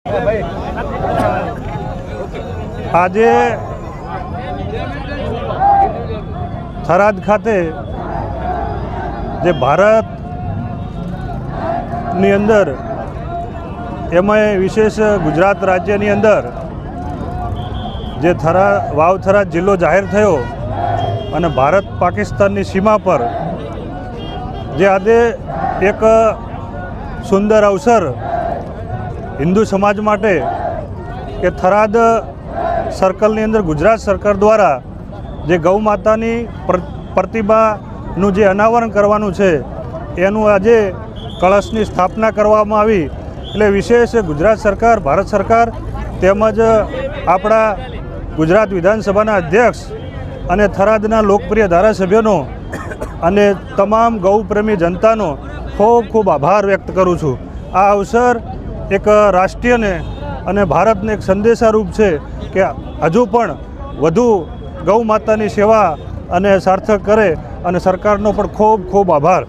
આજે થરાદ ખાતે જે ભારતની અંદર એમાં વિશેષ ગુજરાત રાજ્યની અંદર જે વાવ થરાદ જિલ્લો જાહેર થયો અને ભારત પાકિસ્તાનની સીમા પર જે આજે એક સુંદર અવસર હિન્દુ સમાજ માટે કે થરાદ સર્કલની અંદર ગુજરાત સરકાર દ્વારા જે ગૌ માતાની પ્રતિમાનું જે અનાવરણ કરવાનું છે એનું આજે કળશની સ્થાપના કરવામાં આવી। એટલે વિશેષ ગુજરાત સરકાર, ભારત સરકાર તેમજ આપણા ગુજરાત વિધાનસભાના અધ્યક્ષ અને થરાદના લોકપ્રિય ધારાસભ્યોનો અને તમામ ગૌપ્રેમી જનતાનો ખૂબ ખૂબ આભાર વ્યક્ત કરું છું। આ અવસર એક રાષ્ટ્રીયને અને ભારતને એક સંદેશારૂપ છે કે હજુ પણ વધુ ગૌ માતાની સેવા અને સાર્થક કરે, અને સરકારનો પણ ખૂબ ખૂબ આભાર।